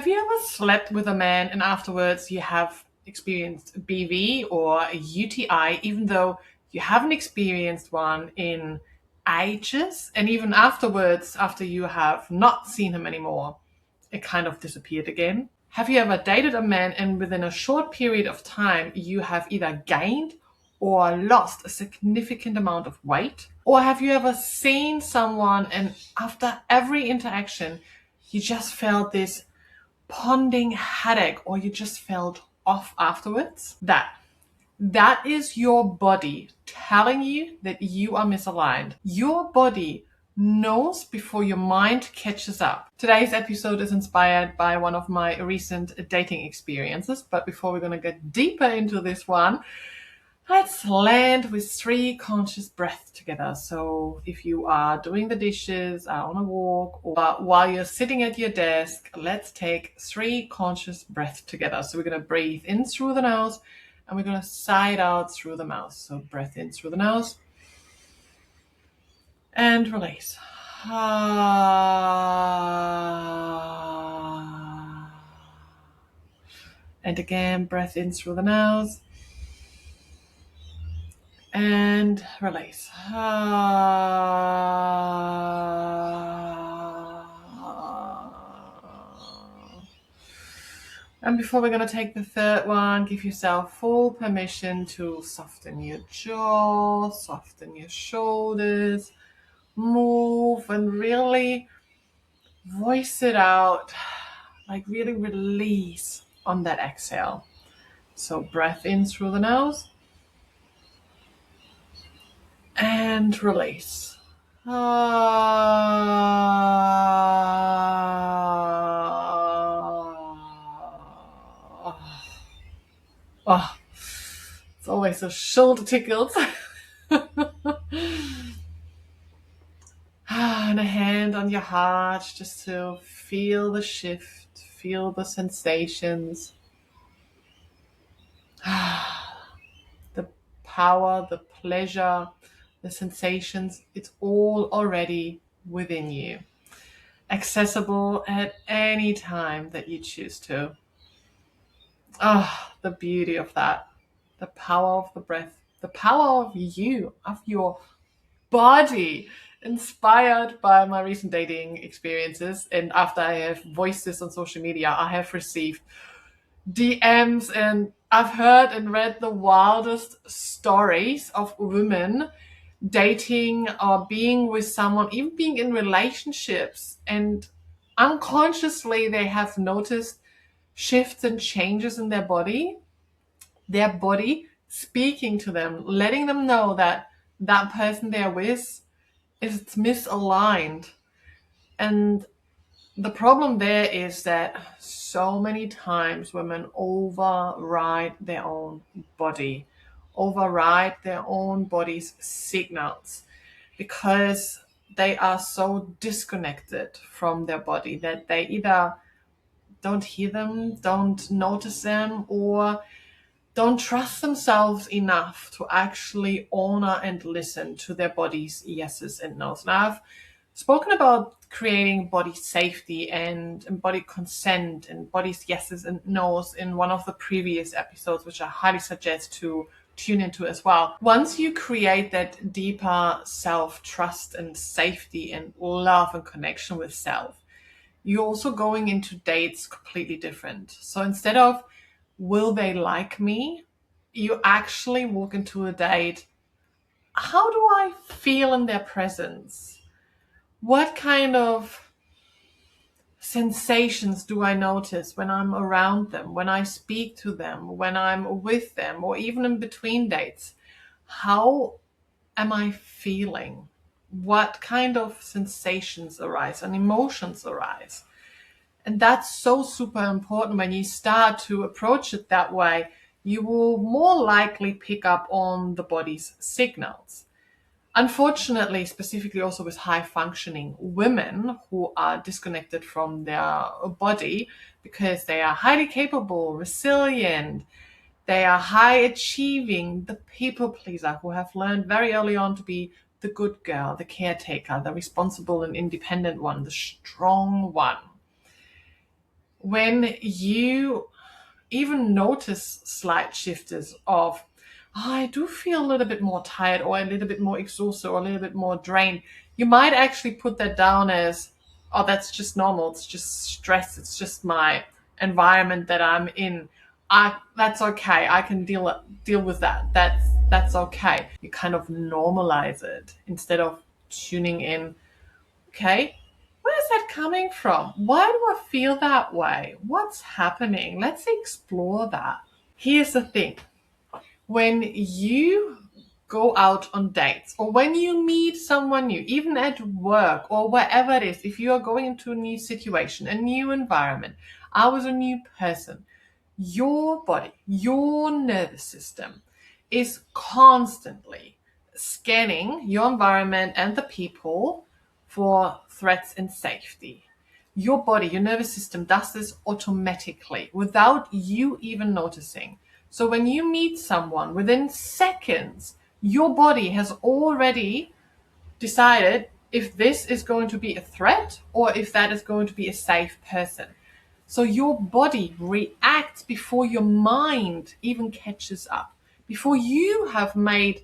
Have you ever slept with a man and afterwards you have experienced BV or a UTI, even though you haven't experienced one in ages? And even afterwards, after you have not seen him anymore, it kind of disappeared again? Have you ever dated a man and within a short period of time you have either gained or lost a significant amount of weight? Or have you ever seen someone and after every interaction you just felt this ponding headache or you just felt off afterwards? That is your body telling you that you are misaligned. Your body knows before your mind catches up. Today's episode is inspired by one of my recent dating experiences, but before we're going to get deeper into this one, let's land with 3 conscious breaths together. So if you are doing the dishes, are on a walk, or while you're sitting at your desk, let's take 3 conscious breaths together. So we're going to breathe in through the nose and we're going to sigh out through the mouth. So breath in through the nose and release. And again, breath in through the nose and release. And before we're going to take the 3rd one, give yourself full permission to soften your jaw, soften your shoulders, move and really voice it out, like really release on that exhale. So breath in through the nose and release. Oh, it's always so shoulder tickles. And a hand on your heart just to feel the shift, feel the sensations. The power, the pleasure, the sensations, it's all already within you. Accessible at any time that you choose to. The beauty of that. The power of the breath. The power of you, of your body. Inspired by my recent dating experiences, and after I have voiced this on social media, I have received DMs and I've heard and read the wildest stories of women dating or being with someone, even being in relationships, and unconsciously they have noticed shifts and changes in their body speaking to them, letting them know that that person they're with is misaligned. And the problem there is that so many times women override their own body, override their own body's signals, because they are so disconnected from their body that they either don't hear them, don't notice them, or don't trust themselves enough to actually honor and listen to their body's yeses and nos. Now, I've spoken about creating body safety and body consent and body's yeses and nos in one of the previous episodes, which I highly suggest to tune into as well. Once you create that deeper self-trust and safety and love and connection with self, you're also going into dates completely different. So instead of will they like me, you actually walk into a date, how do I feel in their presence? What kind of sensations do I notice when I'm around them, when I speak to them, when I'm with them, or even in between dates? How am I feeling? What kind of sensations arise and emotions arise? And that's so super important. When you start to approach it that way, you will more likely pick up on the body's signals. Unfortunately, specifically also with high functioning women who are disconnected from their body because they are highly capable, resilient, they are high achieving, the people pleaser who have learned very early on to be the good girl, the caretaker, the responsible and independent one, the strong one. when you even notice slight shifters of, oh, I do feel a little bit more tired or a little bit more exhausted or a little bit more drained, you might actually put that down as, oh, that's just normal. It's just stress. It's just my environment that I'm in. That's okay. I can deal with that. That's okay. You kind of normalize it instead of tuning in. Okay, where's that coming from? Why do I feel that way? What's happening? Let's explore that. Here's the thing. When you go out on dates or when you meet someone new, even at work or wherever it is, if you are going into a new situation, a new environment, I was a new person, your body, your nervous system is constantly scanning your environment and the people for threats and safety. Your body, your nervous system does this automatically without you even noticing. So when you meet someone, within seconds, your body has already decided if this is going to be a threat or if that is going to be a safe person. So your body reacts before your mind even catches up, before you have made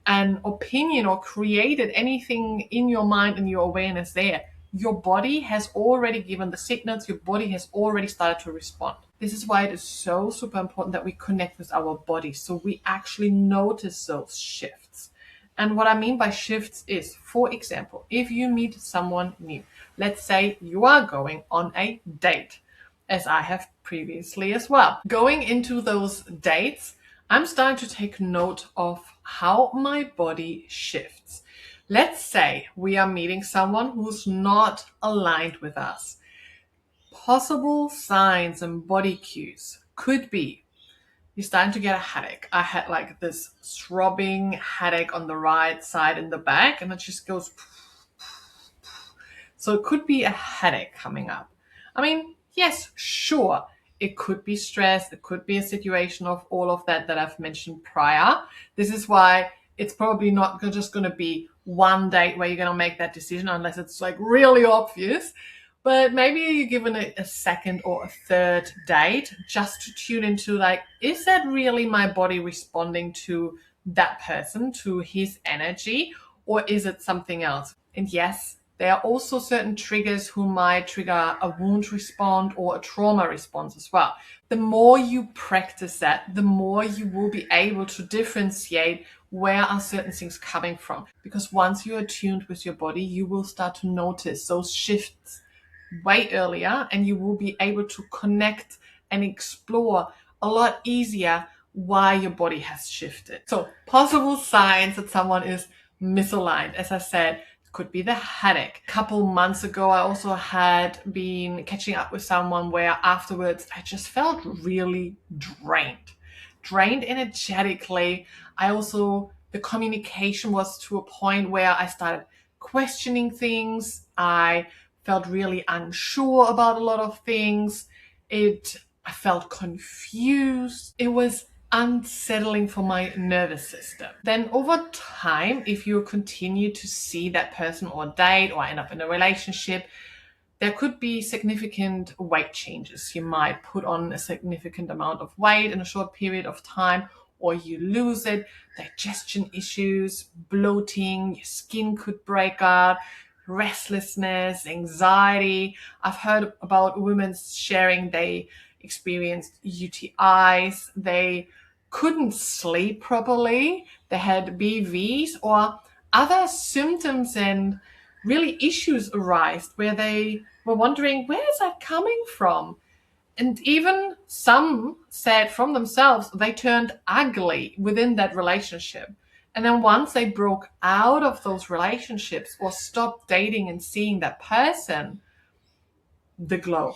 an opinion or created anything in your mind and your awareness there. Your body has already given the signals, your body has already started to respond. This is why it is so super important that we connect with our body so we actually notice those shifts. And what I mean by shifts is, for example, if you meet someone new, let's say you are going on a date, as I have previously as well. Going into those dates, I'm starting to take note of how my body shifts. Let's say we are meeting someone who's not aligned with us. Possible signs and body cues could be you're starting to get a headache. I had like this throbbing headache on the right side in the back, and it just goes. So it could be a headache coming up. I mean, yes, sure, it could be stress. It could be a situation of all of that I've mentioned prior. This is why it's probably not just going to be one date where you're going to make that decision unless it's like really obvious. But maybe you're given a second or a third date just to tune into like, is that really my body responding to that person, to his energy, or is it something else? And yes, there are also certain triggers who might trigger a wound response or a trauma response as well. The more you practice that, the more you will be able to differentiate where are certain things coming from. Because once you are tuned with your body, you will start to notice those shifts way earlier, and you will be able to connect and explore a lot easier why your body has shifted. So possible signs that someone is misaligned, as I said, could be the headache. A couple months ago, I also had been catching up with someone where afterwards I just felt really drained energetically. The communication was to a point where I started questioning things. I felt really unsure about a lot of things. I felt confused. It was unsettling for my nervous system. Then over time, if you continue to see that person or date or end up in a relationship, there could be significant weight changes. You might put on a significant amount of weight in a short period of time, or you lose it, digestion issues, bloating, your skin could break out, restlessness, anxiety. I've heard about women sharing they experienced UTIs, they couldn't sleep properly, they had BVs or other symptoms and really issues arise where they were wondering, where is that coming from? And even some said from themselves they turned ugly within that relationship. And then once they broke out of those relationships or stopped dating and seeing that person, the glow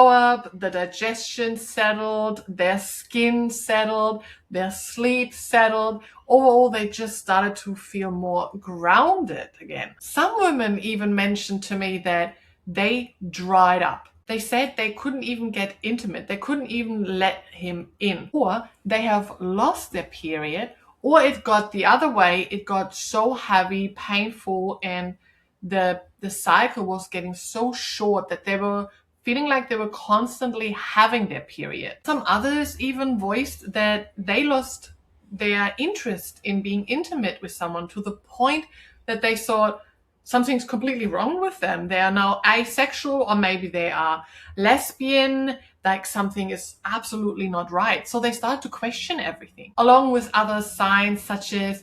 up, the digestion settled, their skin settled, their sleep settled. Overall, they just started to feel more grounded again. Some women even mentioned to me that they dried up. They said they couldn't even get intimate. They couldn't even let him in. Or they have lost their period, or it got the other way. It got so heavy, painful, and the cycle was getting so short that they were feeling like they were constantly having their period. Some others even voiced that they lost their interest in being intimate with someone to the point that they thought something's completely wrong with them. They are now asexual, or maybe they are lesbian, like something is absolutely not right. So they start to question everything, along with other signs such as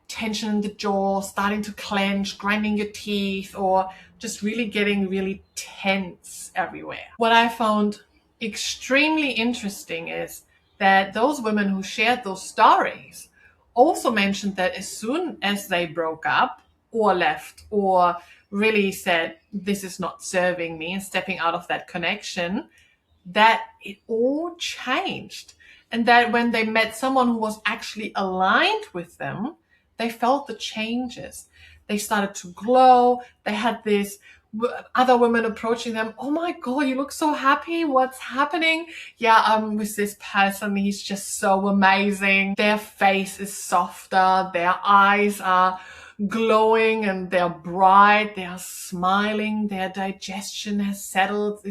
tension in the jaw, starting to clench, grinding your teeth, or just really getting really tense everywhere. What I found extremely interesting is that those women who shared those stories also mentioned that as soon as they broke up or left or really said, this is not serving me, and stepping out of that connection, that it all changed. And that when they met someone who was actually aligned with them, they felt the changes. They started to glow. They had this other women approaching them. Oh my God, you look so happy. What's happening? Yeah, I'm with this person. He's just so amazing. Their face is softer. Their eyes are glowing and they're bright. They are smiling. Their digestion has settled.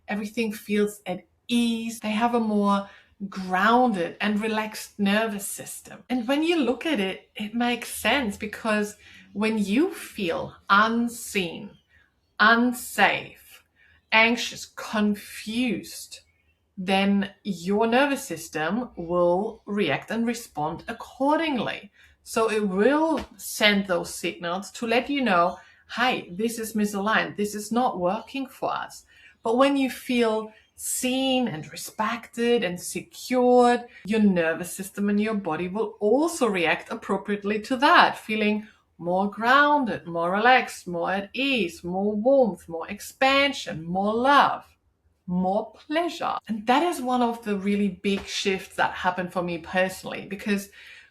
Everything feels at ease. They have a more grounded and relaxed nervous system. And when you look at it, it makes sense, because when you feel unseen, unsafe, anxious, confused, then your nervous system will react and respond accordingly. So it will send those signals to let you know, hey, this is misaligned. This is not working for us. But when you feel seen and respected and secured, your nervous system and your body will also react appropriately to that, feeling more grounded, more relaxed, more at ease, more warmth, more expansion, more love, more pleasure. And that is one of the really big shifts that happened for me personally, because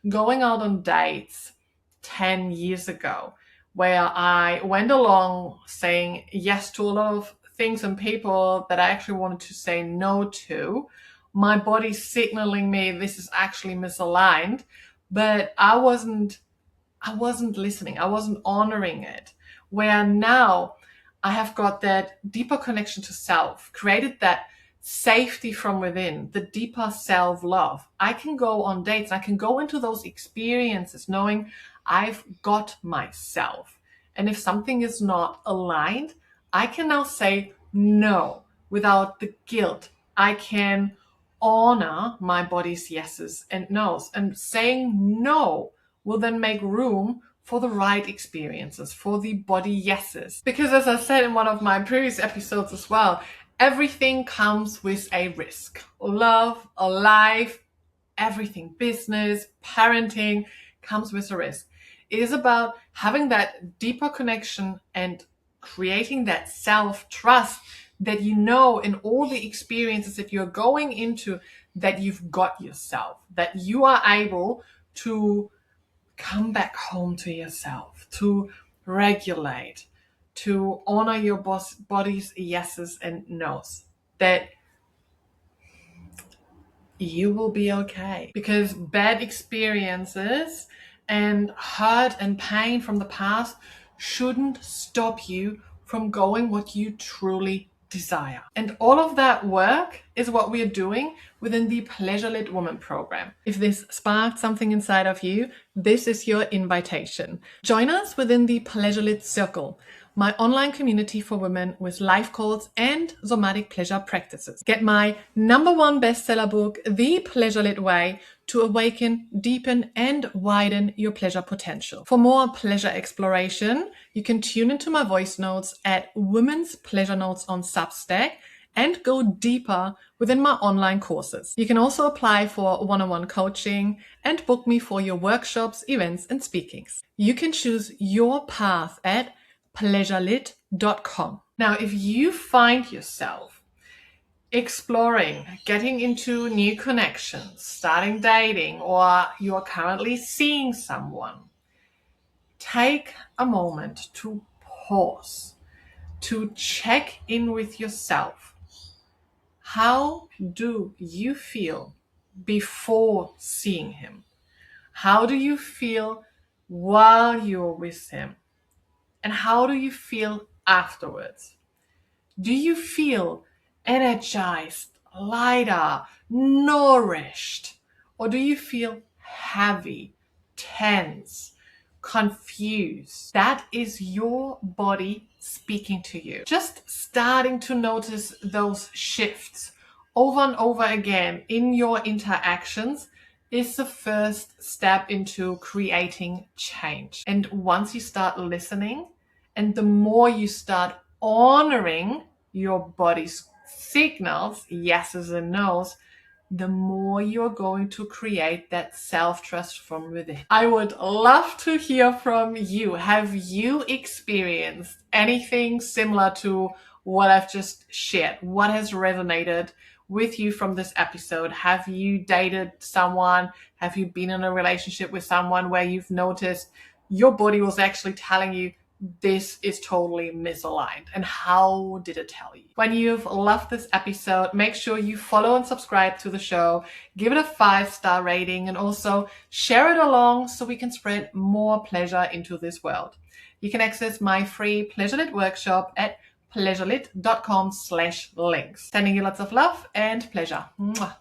going out on dates 10 years ago, where I went along saying yes to a lot of things and people that I actually wanted to say no to, my body signaling me this is actually misaligned, but I wasn't listening. I wasn't honoring it. Where now I have got that deeper connection to self, created that safety from within, the deeper self-love. I can go on dates. I can go into those experiences knowing I've got myself. And if something is not aligned, I can now say no without the guilt. I can honor my body's yeses and nos. And saying no will then make room for the right experiences, for the body yeses. Because as I said in one of my previous episodes as well, everything comes with a risk. Love, a life, everything, business, parenting comes with a risk. It is about having that deeper connection and creating that self-trust that you know in all the experiences that you're going into, that you've got yourself, that you are able to come back home to yourself, to regulate, to honor your body's yeses and nos, that you will be okay. Because bad experiences and hurt and pain from the past shouldn't stop you from going what you truly desire. And all of that work is what we are doing within the Pleasure Lit Woman program. If this sparked something inside of you, this is your invitation. Join us within the Pleasure Lit Circle, my online community for women with life goals and somatic pleasure practices. Get my #1 bestseller book, The Pleasure Lit Way, to awaken, deepen, and widen your pleasure potential. For more pleasure exploration, you can tune into my voice notes at Women's Pleasure Notes on Substack and go deeper within my online courses. You can also apply for one-on-one coaching and book me for your workshops, events, and speakings. You can choose your path at pleasurelit.com. Now, if you find yourself exploring, getting into new connections, starting dating, or you are currently seeing someone, take a moment to pause, to check in with yourself. How do you feel before seeing him? How do you feel while you're with him? And how do you feel afterwards? Do you feel energized, lighter, nourished? Or do you feel heavy, tense, confused? That is your body speaking to you. Just starting to notice those shifts over and over again in your interactions is the first step into creating change. And once you start listening, and the more you start honoring your body's signals, yeses and nos, the more you're going to create that self-trust from within. I would love to hear from you. Have you experienced anything similar to what I've just shared? What has resonated with you from this episode? Have you dated someone? Have you been in a relationship with someone where you've noticed your body was actually telling you this is totally misaligned? And how did it tell you? When you've loved this episode, make sure you follow and subscribe to the show, give it a 5-star rating, and also share it along so we can spread more pleasure into this world. You can access my free Pleasure Lit workshop at pleasurelit.com/links. Sending you lots of love and pleasure. Mwah.